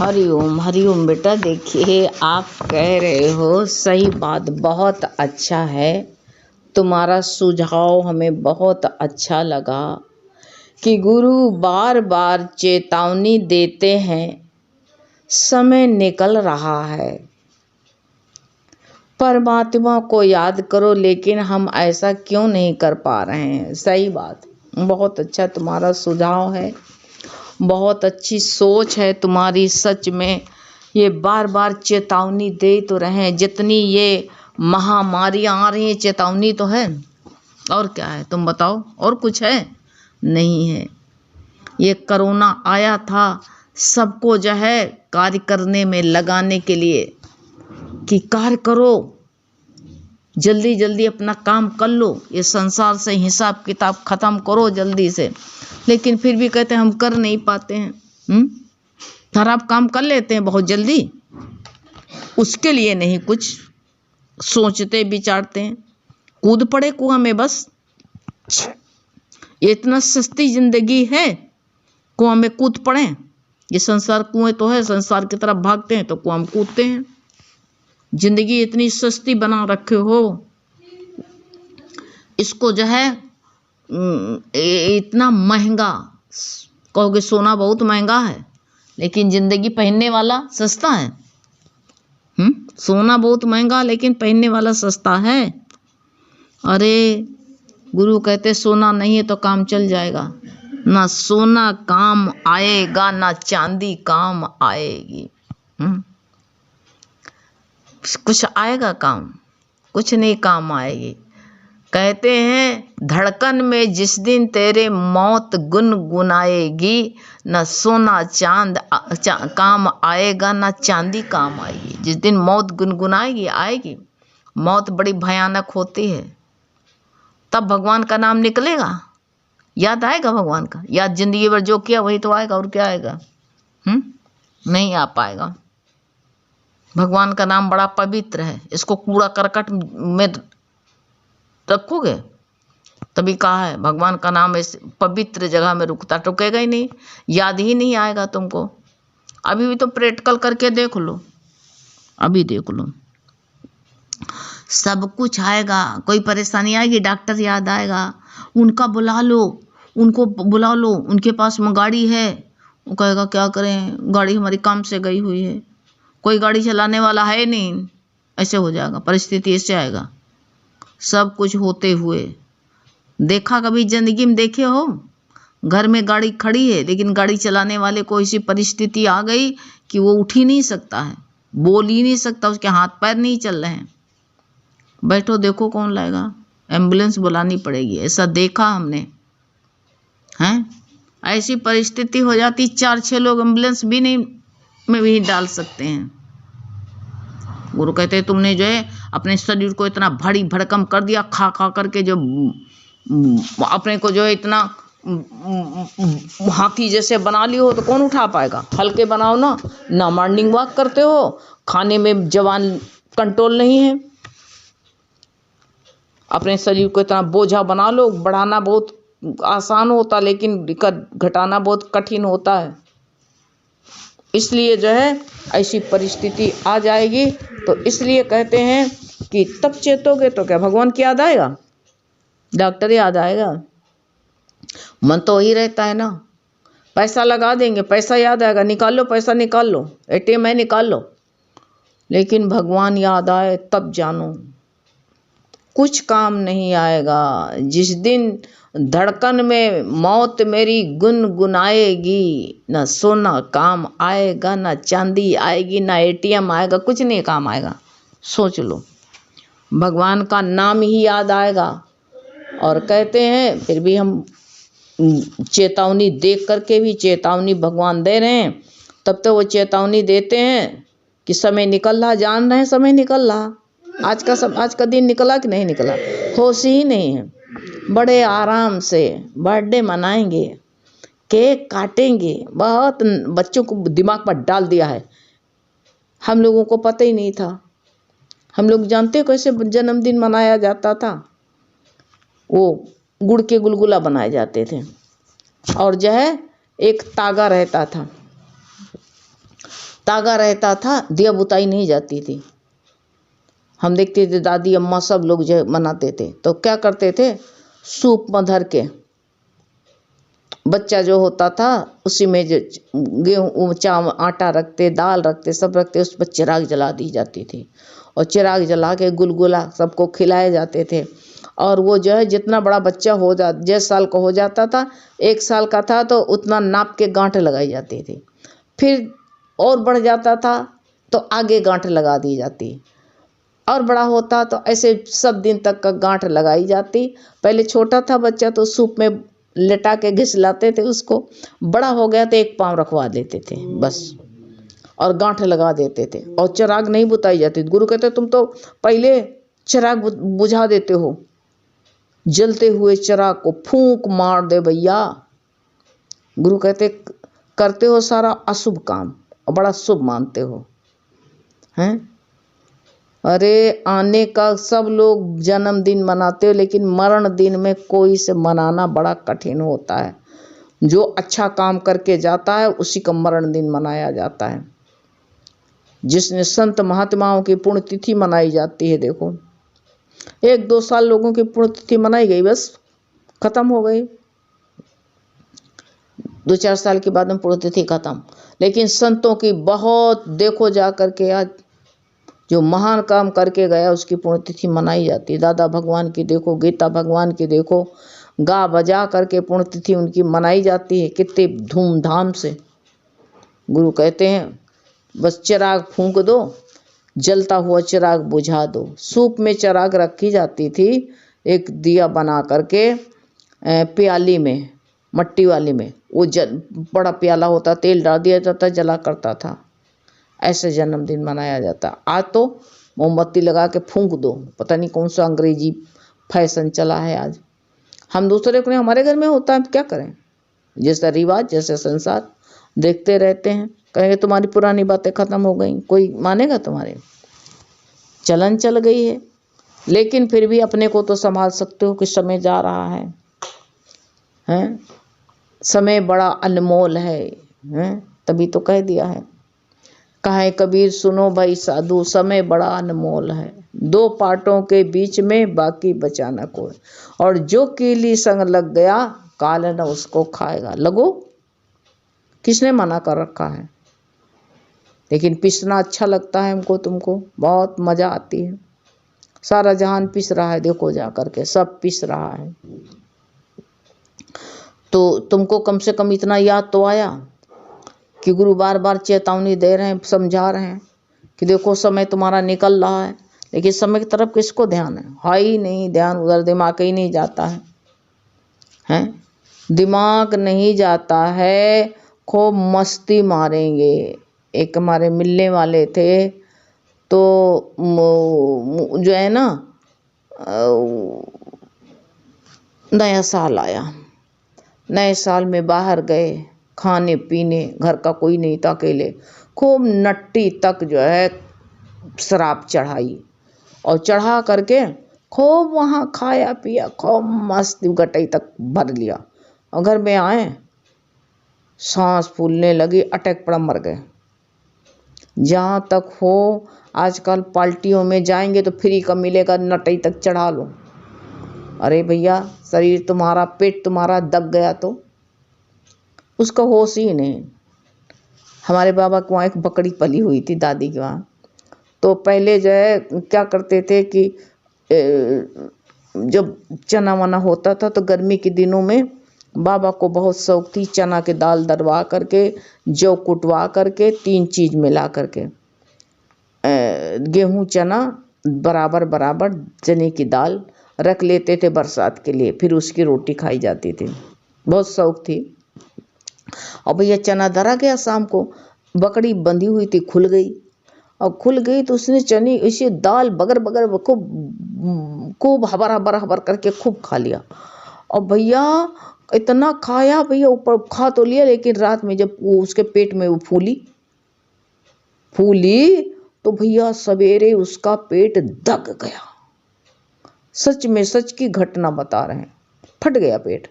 हरिओम बेटा। देखिए, आप कह रहे हो सही बात, बहुत अच्छा है। तुम्हारा सुझाव हमें बहुत अच्छा लगा कि गुरु बार बार चेतावनी देते हैं, समय निकल रहा है, परमात्मा को याद करो। लेकिन हम ऐसा क्यों नहीं कर पा रहे हैं? सही बात, बहुत अच्छा तुम्हारा सुझाव है, बहुत अच्छी सोच है तुम्हारी। सच में ये बार बार चेतावनी दे तो रहे हैं, जितनी ये महामारियां आ रही हैं चेतावनी तो है। और क्या है, तुम बताओ, और कुछ है? नहीं है। ये कोरोना आया था सबको जो है कार्य करने में लगाने के लिए कि कार्य करो, जल्दी जल्दी अपना काम कर लो, ये संसार से हिसाब किताब खत्म करो जल्दी से। लेकिन फिर भी कहते हैं हम कर नहीं पाते हैं। खराब काम कर लेते हैं बहुत जल्दी, उसके लिए नहीं कुछ सोचते विचारते हैं, कूद पड़े कुआं में बस। ये इतना सस्ती जिंदगी है, कुआं में कूद पड़े। ये संसार कुएं तो है, संसार की तरफ भागते हैं तो कुआं में कूदते हैं। जिंदगी इतनी सस्ती बना रखे हो, इसको जो है इतना महंगा कहोगे। सोना बहुत महंगा है, लेकिन जिंदगी पहनने वाला सस्ता है। सोना बहुत महंगा, लेकिन पहनने वाला सस्ता है। अरे गुरु कहते सोना नहीं है तो काम चल जाएगा। ना सोना काम आएगा, ना चांदी काम आएगी। कुछ आएगा काम? कुछ नहीं काम आएगी। कहते हैं धड़कन में जिस दिन तेरे मौत गुनगुनाएगी, न सोना चांद काम आएगा, न चांदी काम आएगी। जिस दिन मौत गुनगुनाएगी, आएगी। मौत बड़ी भयानक होती है, तब भगवान का नाम निकलेगा, याद आएगा भगवान का। याद जिंदगी भर जो किया वही तो आएगा, और क्या आएगा? नहीं आ पाएगा। भगवान का नाम बड़ा पवित्र है, इसको कूड़ा करकट में रखोगे तभी कहा है भगवान का नाम इस पवित्र जगह में रुकेगा ही नहीं, याद ही नहीं आएगा तुमको। अभी भी तो प्रैक्टिकल करके देख लो, अभी देख लो, सब कुछ आएगा। कोई परेशानी आएगी, डॉक्टर याद आएगा, उनका बुला लो, उनको बुला लो, उनके पास में गाड़ी है। वो कहेगा क्या करें, गाड़ी हमारी काम से गई हुई है, कोई गाड़ी चलाने वाला है नहीं। ऐसे हो जाएगा, परिस्थिति ऐसे आएगा। सब कुछ होते हुए देखा, कभी जिंदगी में देखे हो? घर में गाड़ी खड़ी है, लेकिन गाड़ी चलाने वाले को ऐसी परिस्थिति आ गई कि वो उठ ही नहीं सकता है, बोल ही नहीं सकता, उसके हाथ पैर नहीं चल रहे हैं। बैठो, देखो कौन लाएगा? एम्बुलेंस बुलानी पड़ेगी। ऐसा देखा हमने हैं। ऐसी परिस्थिति हो जाती, 4-6 लोग एम्बुलेंस भी नहीं में भी डाल सकते हैं। गुरु कहते हैं तुमने जो है अपने शरीर को इतना भारी भड़कम कर दिया, खा खा करके, जो अपने को जो है इतना हाथी जैसे बना लियो हो, तो कौन उठा पाएगा? हल्के बनाओ ना। ना मॉर्निंग वॉक करते हो, खाने में जवान कंट्रोल नहीं है। अपने शरीर को इतना बोझा बना लो। बढ़ाना बहुत आसान होता, लेकिन घटाना बहुत कठिन होता है। इसलिए जो है ऐसी परिस्थिति आ जाएगी। तो इसलिए कहते हैं कि तब चेतोगे तो क्या भगवान की याद आएगा, डॉक्टर याद आएगा? मन तो वही रहता है ना। पैसा लगा देंगे, पैसा याद आएगा, निकाल लो पैसा, निकाल लो, ATM है निकाल लो। लेकिन भगवान याद आए तब जानो, कुछ काम नहीं आएगा। जिस दिन धड़कन में मौत मेरी गुनगुनाएगी, न सोना काम आएगा, न चांदी आएगी, न ATM आएगा, कुछ नहीं काम आएगा। सोच लो, भगवान का नाम ही याद आएगा। और कहते हैं फिर भी हम चेतावनी देख करके भी, चेतावनी भगवान दे रहे हैं, तब तो वो चेतावनी देते हैं कि समय निकल रहा, जान रहे हैं समय निकल रहा। आज का दिन निकला कि नहीं निकला, होश ही नहीं है। बड़े आराम से बर्थडे मनाएंगे, केक काटेंगे, बहुत बच्चों को दिमाग पर डाल दिया है। हम लोगों को पता ही नहीं था। हम लोग जानते कैसे जन्मदिन मनाया जाता था? वो गुड़ के गुलगुला बनाए जाते थे, और जो है एक तागा रहता था, तागा रहता था, दिया बुताई नहीं जाती थी। हम देखते थे दादी अम्मा सब लोग जो मनाते थे तो क्या करते थे, सूप में धर के बच्चा जो होता था उसी में जो गेहूँ चावल आटा रखते, दाल रखते, सब रखते, उस पर चिराग जला दी जाती थी और चिराग जला के गुलगुला सबको खिलाए जाते थे। और वो जो है जितना बड़ा बच्चा हो जा, जिस साल का हो जाता था, 1 साल का था तो उतना नाप के गांठ लगाई जाती थी। फिर और बढ़ जाता था तो आगे गांठ लगा दी जाती, और बड़ा होता तो ऐसे सब दिन तक का गांठ लगाई जाती। पहले छोटा था बच्चा तो सूप में लेटा के घिसलाते थे उसको, बड़ा हो गया तो एक पाँव रखवा देते थे बस, और गांठ लगा देते थे। और चिराग नहीं बुताई जाती। गुरु कहते तुम तो पहले चिराग बुझा देते हो, जलते हुए चिराग को फूंक मार दे भैया। गुरु कहते करते हो सारा अशुभ काम और बड़ा शुभ मानते हो हैं। अरे आने का सब लोग जन्मदिन मनाते हो, लेकिन मरण दिन में कोई से मनाना बड़ा कठिन होता है। जो अच्छा काम करके जाता है उसी का मरण दिन मनाया जाता है। जिसने संत महात्माओं की पुण्यतिथि मनाई जाती है, देखो 1-2 साल लोगों की पुण्यतिथि मनाई गई, बस खत्म हो गई। 2-4 साल के बाद में पुण्यतिथि खत्म। लेकिन संतों की बहुत, देखो जा करके आज जो महान काम करके गया उसकी पुण्यतिथि मनाई जाती है। दादा भगवान की देखो, गीता भगवान की देखो, गा बजा करके पुण्यतिथि उनकी मनाई जाती है कितने धूमधाम से। गुरु कहते हैं बस चिराग फूंक दो, जलता हुआ चिराग बुझा दो। सूप में चिराग रखी जाती थी, एक दिया बना करके प्याली में, मट्टी वाली में, वो बड़ा प्याला होता, तेल डाल दिया जाता, जला करता था। ऐसे जन्मदिन मनाया जाता। आज तो मोमबत्ती लगा के फूंक दो, पता नहीं कौन सा अंग्रेजी फैशन चला है आज। हम दूसरे को नहीं, हमारे घर में होता है, क्या करें, जैसा रिवाज जैसे संसार देखते रहते हैं। कहेंगे तुम्हारी पुरानी बातें खत्म हो गई, कोई मानेगा तुम्हारे, चलन चल गई है। लेकिन फिर भी अपने को तो संभाल सकते हो कि समय जा रहा है, हैं? समय बड़ा अनमोल है, हैं? तभी तो कह दिया है, कहे कबीर सुनो भाई साधु, समय बड़ा अनमोल है, 2 पाटों के बीच में बाकी बचा न कोई, और जो कीली संग लग गया काल न उसको खाएगा। लगो, किसने मना कर रखा है? लेकिन पिसना अच्छा लगता है हमको, तुमको बहुत मजा आती है। सारा जहान पिस रहा है, देखो जा करके सब पिस रहा है। तो तुमको कम से कम इतना याद तो आया कि गुरु बार बार चेतावनी दे रहे हैं, समझा रहे हैं कि देखो समय तुम्हारा निकल रहा है। लेकिन समय की तरफ किसको ध्यान है ही नहीं, ध्यान उधर, दिमाग ही नहीं जाता है, हैं? दिमाग नहीं जाता है, खूब मस्ती मारेंगे। एक हमारे मिलने वाले थे तो जो है ना, नया साल आया, नए साल में बाहर गए खाने पीने, घर का कोई नहीं था, अकेले, खूब नट्टी तक जो है शराब चढ़ाई, और चढ़ा करके खूब वहाँ खाया पिया, खूब मस्त गटई तक भर लिया। और घर में आए, सांस फूलने लगी, अटैक पड़ा, मर गए। जहाँ तक हो आजकल पार्टियों में जाएंगे तो फ्री का मिलेगा, नटई तक चढ़ा लो। अरे भैया, शरीर तुम्हारा, पेट तुम्हारा दब गया तो उसका होश ही नहीं। हमारे बाबा के वहाँ एक बकरी पली हुई थी, दादी के वहाँ। तो पहले जो है क्या करते थे कि जब चना वना होता था तो गर्मी के दिनों में बाबा को बहुत शौक थी, चना के दाल दरवा करके, जौ कुटवा करके, 3 चीज़ मिला करके, गेहूँ चना बराबर बराबर, चने की दाल रख लेते थे बरसात के लिए, फिर उसकी रोटी खाई जाती थी, बहुत शौक थी। और भैया चना धरा गया, शाम को बकरी बंधी हुई थी, खुल गई, और खुल गई तो उसने चने इसे दाल बगर बगर खूब हबर हबर हबर करके खूब खा लिया। और भैया इतना खाया, भैया ऊपर खा तो लिया, लेकिन रात में जब वो उसके पेट में वो फूली तो भैया सवेरे उसका पेट दग गया। सच में, सच की घटना बता रहे हैं, फट गया पेट।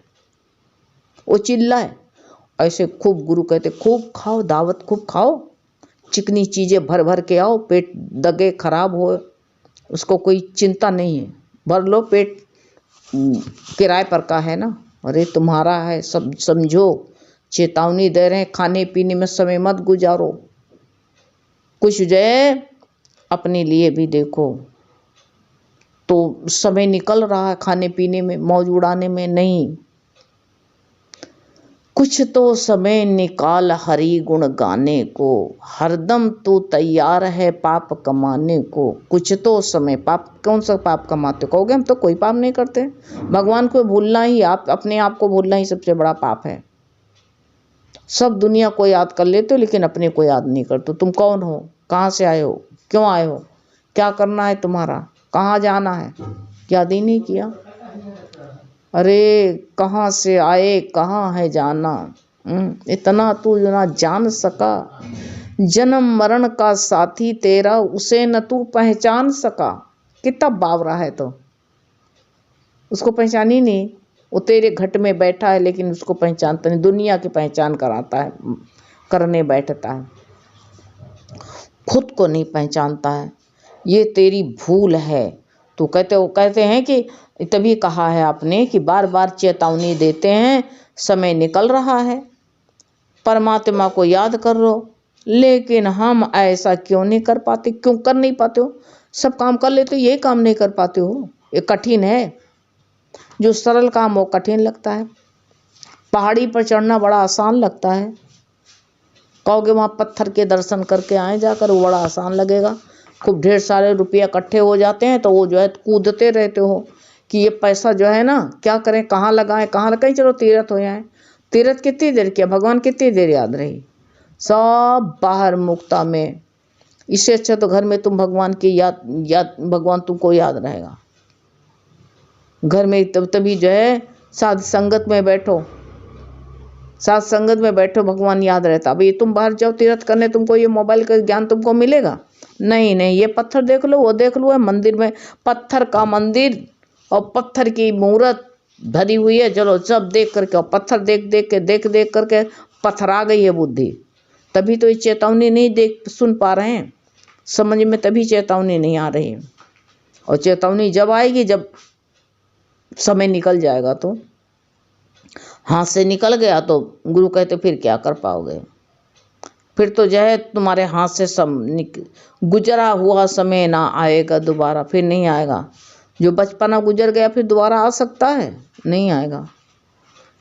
वो चिल्लाए ऐसे खूब, गुरु कहते खूब खाओ, दावत खूब खाओ, चिकनी चीज़ें भर भर के आओ, पेट दगे खराब हो उसको कोई चिंता नहीं है, भर लो पेट, किराए पर का है ना, अरे तुम्हारा है सब समझो, चेतावनी दे रहे हैं, खाने पीने में समय मत गुजारो, कुछ जो है अपने लिए भी देखो। तो समय निकल रहा है खाने पीने में, मौज उड़ाने में नहीं, कुछ तो समय निकाल हरि गुण गाने को, हरदम तू तैयार है पाप कमाने को। कुछ तो समय, पाप कौन सा पाप कमाते कहोगे, हम तो कोई पाप नहीं करते, भगवान को भूलना ही, आप अपने आप को भूलना ही सबसे बड़ा पाप है। सब दुनिया को याद कर लेते हो लेकिन अपने को याद नहीं करते। तुम कौन हो, कहाँ से आए हो, क्यों आए हो, क्या करना है तुम्हारा, कहाँ जाना है, याद ही नहीं किया। अरे कहाँ से आए कहाँ है जाना, इतना तू ना जान सका, जन्म मरण का साथी तेरा उसे न तू पहचान सका। कितना बावरा है, तो उसको पहचान ही नहीं, वो तेरे घट में बैठा है लेकिन उसको पहचानता नहीं, दुनिया की पहचान कराता है, करने बैठता है, खुद को नहीं पहचानता है। ये तेरी भूल है। तो कहते हैं कि तभी कहा है आपने कि बार बार चेतावनी देते हैं, समय निकल रहा है, परमात्मा को याद कर लो, लेकिन हम ऐसा क्यों नहीं कर पाते, क्यों कर नहीं पाते हो, सब काम कर लेते हो, ये काम नहीं कर पाते हो, ये कठिन है। जो सरल काम वो कठिन लगता है, पहाड़ी पर चढ़ना बड़ा आसान लगता है, कहोगे वहाँ पत्थर के दर्शन करके आए जाकर, वो बड़ा आसान लगेगा, खूब ढेर सारे रुपया इकट्ठे हो जाते हैं तो वो जो है कूदते रहते हो कि ये पैसा जो है ना क्या करें, कहाँ लगाएं, कहाँ लगाएं, चलो तीर्थ हो जाए। तीर्थ कितनी देर किया, भगवान कितनी देर याद रही, सब बाहर मुक्ता में। इससे अच्छा तो घर में तुम भगवान की याद भगवान तुमको याद रहेगा। घर में तभी जो है साध संगत में बैठो, साथ संगत में बैठो, भगवान याद रहता। अब ये तुम बाहर जाओ तीर्थ करने, तुमको ये मोबाइल का ज्ञान तुमको मिलेगा नहीं, नहीं, ये पत्थर देख लो, वो देख लो, है मंदिर में पत्थर का मंदिर और पत्थर की मूर्त भरी हुई है, चलो सब देख करके, और पत्थर देख देख करके पत्थरा गई है बुद्धि। तभी तो ये चेतावनी नहीं देख सुन पा रहे हैं, समझ में तभी चेतावनी नहीं आ रही है। और चेतावनी जब आएगी, जब समय निकल जाएगा, तो हाथ से निकल गया तो गुरु कहते फिर क्या कर पाओगे, फिर तो जो है तुम्हारे हाथ से सब गुजरा हुआ समय ना आएगा दोबारा, फिर नहीं आएगा। जो बचपना गुजर गया फिर दोबारा आ सकता है, नहीं आएगा।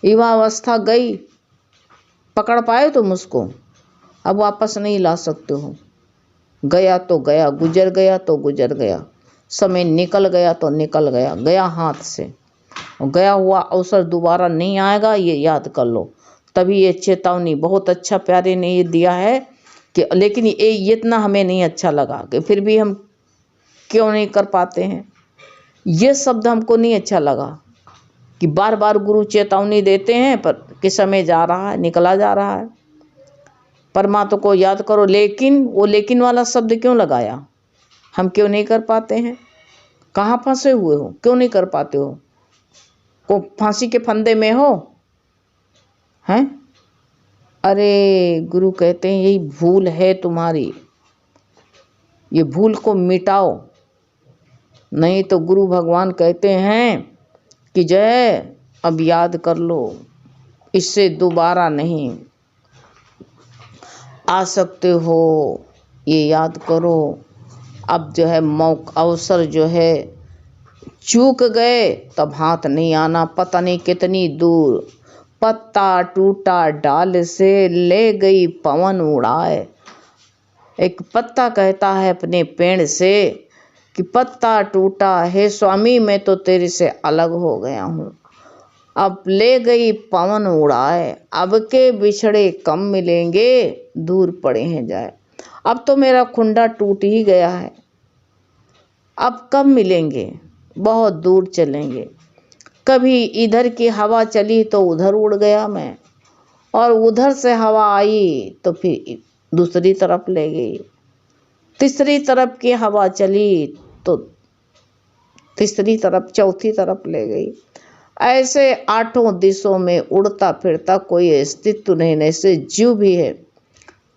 युवा अवस्था गई, पकड़ पाए तुम उसको, अब वापस नहीं ला सकते हो, गया तो गया, गुजर गया तो गुजर गया, समय निकल गया तो निकल गया, गया हाथ से, गया हुआ अवसर दोबारा नहीं आएगा, ये याद कर लो। तभी ये चेतावनी बहुत अच्छा प्यारे ने ये दिया है कि, लेकिन ये इतना हमें नहीं अच्छा लगा कि फिर भी हम क्यों नहीं कर पाते हैं। ये शब्द हमको नहीं अच्छा लगा कि बार बार गुरु चेतावनी देते हैं पर कि समय जा रहा है, निकला जा रहा है, परमात्मा को याद करो, लेकिन वो लेकिन वाला शब्द क्यों लगाया, हम क्यों नहीं कर पाते हैं, कहाँ फंसे हुए हो, क्यों नहीं कर पाते हो, को फांसी के फंदे में हो हैं। अरे गुरु कहते हैं यही भूल है तुम्हारी, ये भूल को मिटाओ, नहीं तो गुरु भगवान कहते हैं कि जय अब याद कर लो, इससे दोबारा नहीं आ सकते हो, ये याद करो। अब जो है मौका अवसर जो है चूक गए, तब हाथ नहीं आना, पता नहीं कितनी दूर, पत्ता टूटा डाल से ले गई पवन उड़ाए। एक पत्ता कहता है अपने पेड़ से कि पत्ता टूटा है स्वामी, मैं तो तेरे से अलग हो गया हूँ, अब ले गई पवन उड़ाए, अब के बिछड़े कम मिलेंगे, दूर पड़े हैं जाए। अब तो मेरा खुंडा टूट ही गया है, अब कब मिलेंगे, बहुत दूर चलेंगे। कभी इधर की हवा चली तो उधर उड़ गया मैं, और उधर से हवा आई तो फिर दूसरी तरफ ले गई, तीसरी तरफ की हवा चली तो तीसरी तरफ, चौथी तरफ ले गई। ऐसे आठों दिशों में उड़ता फिरता कोई अस्तित्व नहीं, ऐसे जीव भी है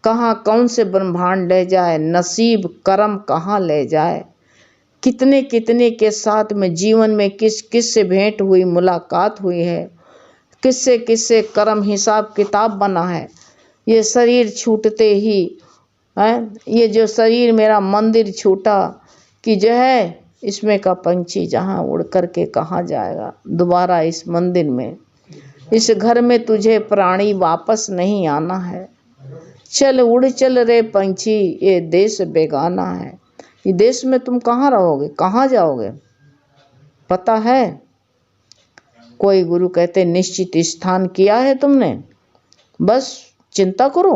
कहाँ कौन से ब्रह्मांड ले जाए, नसीब कर्म कहाँ ले जाए। कितने कितने के साथ में जीवन में किस किस से भेंट हुई, मुलाकात हुई है, किससे किससे कर्म हिसाब किताब बना है। ये शरीर छूटते ही है, ये जो शरीर मेरा मंदिर छूटा कि जो है इसमें का पंछी जहाँ उड़ कर के कहाँ जाएगा दोबारा इस मंदिर में। इस घर में तुझे प्राणी वापस नहीं आना है। चल उड़ चल रे पंछी, ये देश बेगाना है। ये देश में तुम कहाँ रहोगे, कहाँ जाओगे पता है। कोई गुरु कहते निश्चित स्थान किया है तुमने, बस चिंता करो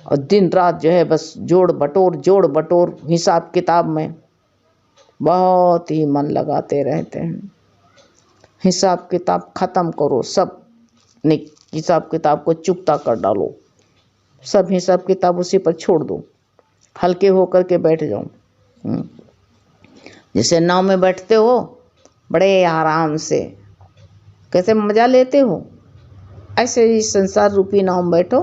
और दिन रात जो है बस जोड़ बटोर हिसाब किताब में बहुत ही मन लगाते रहते हैं। हिसाब किताब ख़त्म करो, सब हिसाब किताब को चुकता कर डालो, सब हिसाब किताब उसी पर छोड़ दो, हल्के होकर के बैठ जाओ। जैसे नाव में बैठते हो बड़े आराम से, कैसे मज़ा लेते हो, ऐसे ही संसार रूपी नाव में बैठो।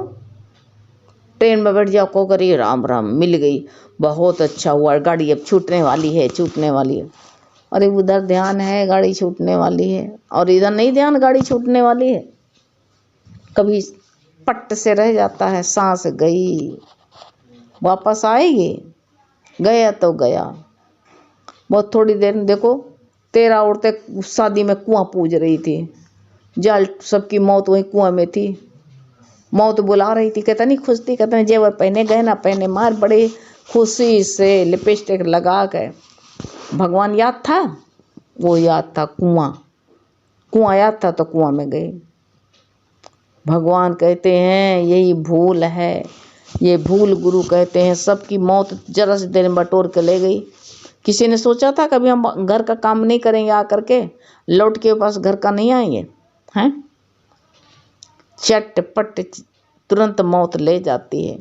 ट्रेन में बैठ जाओ, को करिए राम राम मिल गई, बहुत अच्छा हुआ, गाड़ी अब छूटने वाली है, छूटने वाली है। अरे उधर ध्यान है गाड़ी छूटने वाली है, और इधर नहीं ध्यान गाड़ी छूटने वाली है। कभी पट से रह जाता है, सांस गई वापस आएगी, गया तो गया। बहुत थोड़ी देर में देखो 13 औरतें शादी में कुआं पूज रही थी, जाल सबकी मौत वही कुआं में थी। मौत बुला रही थी, कहता नहीं खुश थी, कहता नहीं जेवर पहने गहना पहने मार बड़े खुशी से लिपस्टिक लगा कर। भगवान याद था, वो याद था कुआं याद था तो कुआं में गए। भगवान कहते हैं यही भूल है, ये भूल गुरु कहते हैं सबकी मौत जरा सी देर में बटोर के ले गई। किसी ने सोचा था कभी हम घर का काम नहीं करेंगे, आकर के लौट के पास घर का नहीं आएंगे हैं। चटपट तुरंत मौत ले जाती है।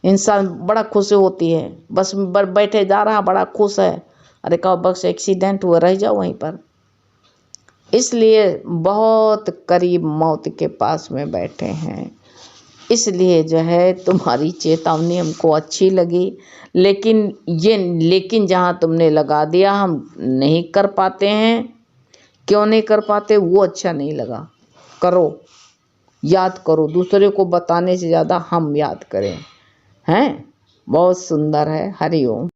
इंसान बड़ा खुश होती है, बस बैठे जा रहा बड़ा खुश है, अरे कहो बस एक्सीडेंट हुआ रह जाओ वहीं पर। इसलिए बहुत करीब मौत के पास में बैठे हैं। इसलिए जो है तुम्हारी चेतावनी हमको अच्छी लगी, लेकिन जहाँ तुमने लगा दिया हम नहीं कर पाते हैं। क्यों नहीं कर पाते वो अच्छा नहीं लगा। करो, याद करो, दूसरे को बताने से ज़्यादा हम याद करें हैं। बहुत सुंदर है। हरि ओम।